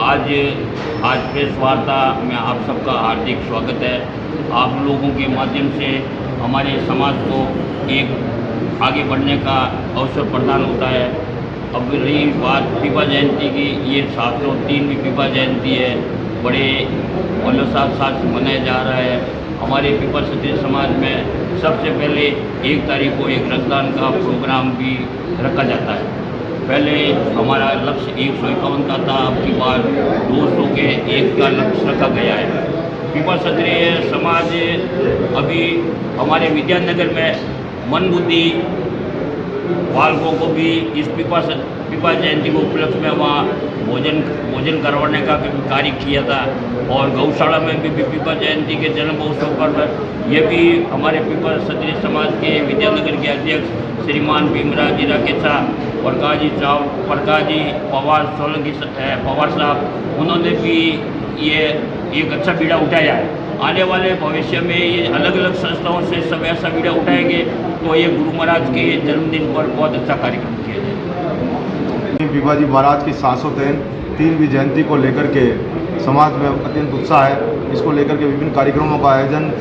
आज आज प्रेस वार्ता में आप सबका हार्दिक स्वागत है। आप लोगों के माध्यम से हमारे समाज को एक आगे बढ़ने का अवसर प्रदान होता है। अब रही बात पीपा जयंती की, ये 703वीं पीपा जयंती है, बड़े उल्लास साथ मनाया जा रहा है। हमारे पीपल क्षत्रिय समाज में सबसे पहले 1 तारीख को एक रक्तदान का प्रोग्राम भी रखा जाता है। पहले हमारा लक्ष्य 151 का था, अब की बार 200 के 1 का लक्ष्य रखा गया है। पीपल क्षत्रिय समाज अभी हमारे विद्यानगर में मन बुद्धि बालकों को भी इस पीपा जयंती के उपलक्ष्य में वहाँ भोजन करवाने का भी कार्य किया था। और गौशाला में भी पीपा जयंती के जन्म उत्सव पर ये भी हमारे पीपल क्षत्रिय समाज के विद्यानगर के अध्यक्ष श्रीमान भीमराज जी राकेशा, प्रकाश जी पवार सोलंकी पवार साहब, उन्होंने भी ये एक अच्छा बीड़ा उठाया है। आने वाले भविष्य में ये अलग अलग संस्थाओं से सब ऐसा बीड़ा उठाएंगे तो ये गुरु महाराज के जन्मदिन पर बहुत अच्छा कार्यक्रम किया जाए। पीपा जी महाराज की 703वीं जयंती को लेकर के समाज में अत्यंत उत्साह है। इसको लेकर के विभिन्न कार्यक्रमों का आयोजन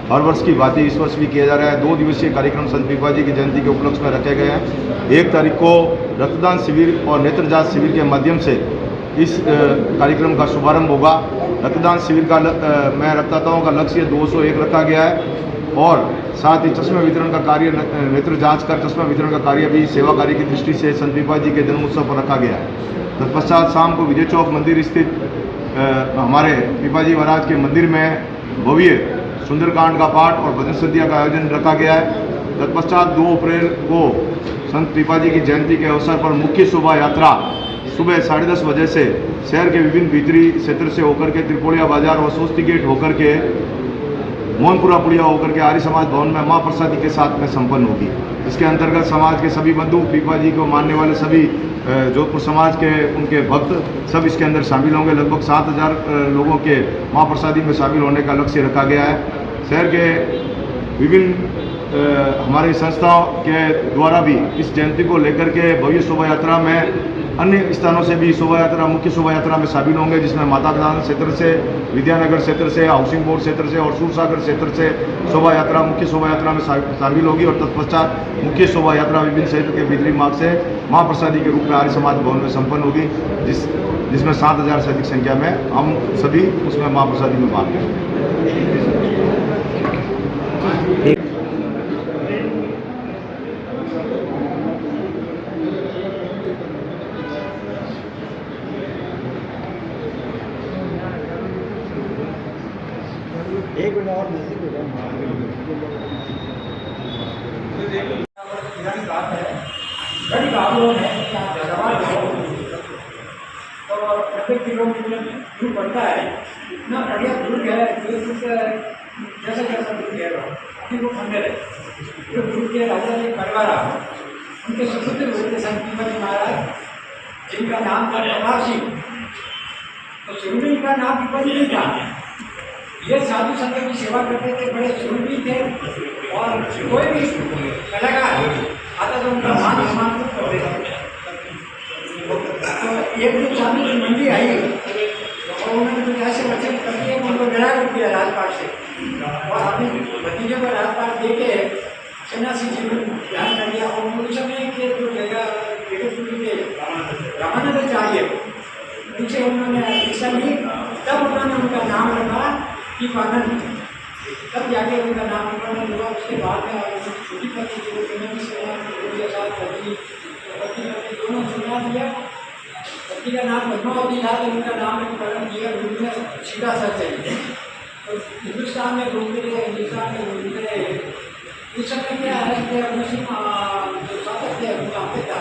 हर वर्ष की भांति इस वर्ष भी किया जा रहा है। 2 दिवसीय कार्यक्रम संत पीपा जी की जयंती के उपलक्ष्य में रखे गए हैं। 1 तारीख को रक्तदान शिविर और नेत्र जांच शिविर के माध्यम से इस कार्यक्रम का शुभारंभ होगा। रक्तदान शिविर का में रक्तदाताओं का लक्ष्य 201 रखा गया है और साथ ही चश्मा वितरण का कार्य, नेत्र जांच कर चश्मा वितरण का कार्य भी सेवा कार्य की दृष्टि से संत पीपा जी के जन्म उत्सव पर रखा गया है। तत्पश्चात शाम को विजय चौक मंदिर स्थित हमारे पीपा जी महाराज के मंदिर में भव्य सुंदरकांड का पाठ और भजन संध्या का आयोजन रखा गया है। तत्पश्चात 2 अप्रैल को संत पीपा जी की जयंती के अवसर पर मुख्य शोभा यात्रा सुबह 10:30 बजे से शहर के विभिन्न भीतरी क्षेत्र से होकर के त्रिपोलिया बाजार और स्वस्ति गेट होकर के मोहनपुरा पुड़िया होकर के आर्य समाज भवन में मां प्रसादी के साथ में संपन्न होगी। इसके अंतर्गत समाज के सभी बंधु, पीपा जी को मानने वाले सभी जोधपुर समाज के उनके भक्त सब इसके अंदर शामिल होंगे। लगभग 7000 लोगों के मां प्रसादी में शामिल होने का लक्ष्य रखा गया है। शहर के विभिन्न हमारी संस्थाओं के द्वारा भी इस जयंती को लेकर के भव्य शोभा यात्रा में अन्य स्थानों से भी शोभा यात्रा, मुख्य शोभा यात्रा में शामिल होंगे, जिसमें माता प्रधान क्षेत्र से, विद्यानगर क्षेत्र से, हाउसिंग बोर्ड क्षेत्र से और सूरसागर क्षेत्र से शोभा यात्रा मुख्य शोभा यात्रा में शामिल होगी। और तत्पश्चात मुख्य शोभा यात्रा विभिन्न क्षेत्र के भीतरी मार्ग से मां प्रसादी के रूप में आर्य समाज भवन में संपन्न होगी, जिसमें 7000 से अधिक संख्या में हम सभी उसमें मां प्रसादी में भाग लेंगे। एक मिनट और नजदीक हो जाए। बात है बड़ी बातों में तो 90 किलोमीटर दूर पड़ता है। इतना बढ़िया दूर है, जैसा जैसा दूर कह रहा हूँ अभी वो खंडर है जो दूर के राजा जी परवारा, उनके सुपुत्र हुए संत पीपा जी महाराज, जिनका नाम था प्रभाव सिंह। तो शुरू में इनका नाम पीपा जी नहीं था। ये साधु संत की सेवा करते थे, बड़े शूरवीर थे और कोई भी कलाकार आता तो उनका मान सम्मान करते थे। तो एक दिन स्वामी की मंडी आई और उन्होंने कुछ ऐसे वचन कर दिए कि उनको विराट किया राजपाट से और अपने भतीजे को राजपाट दे के सन्यासी जीवन ध्यान कर दिया। और उस समय के जो जगतपुरी के रामानंदाचार्य उनसे उन्होंने शिक्षा ली, तब उन्होंने उनका नाम रखा पीपानंद। तब जाके उनका नाम पीपानंद हुआ। उसके बाद में छोटी पति दोनों सुना दिया। पति का नाम पद्मावती था तो उनका नाम नामकरण किया। उन्होंने सीधा सर चाहिए तो हिंदुस्तान में घूमते रहे, हिंदुस्तान में घूमते रहे। उस समय क्या है कि मुस्लिम जो शासक थे उनका पिता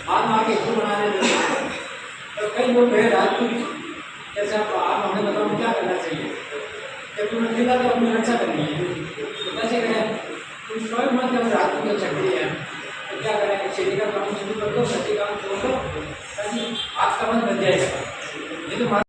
बाद में आके हिंदू बनाने लगे। तो कई लोग गए राजपूत, जैसे आप हमें बताओ क्या करना चाहिए, जब तुम्हें मिला तो अपनी रक्षा करनी है। तो कैसे करें, तुम स्वयं मत जब राजपूत शक्ति है तो क्या करें, सही का काम शुरू कर दो, सच्ची काम छोड़ दो, ताकि आपका मन बन जाएगा। ये तो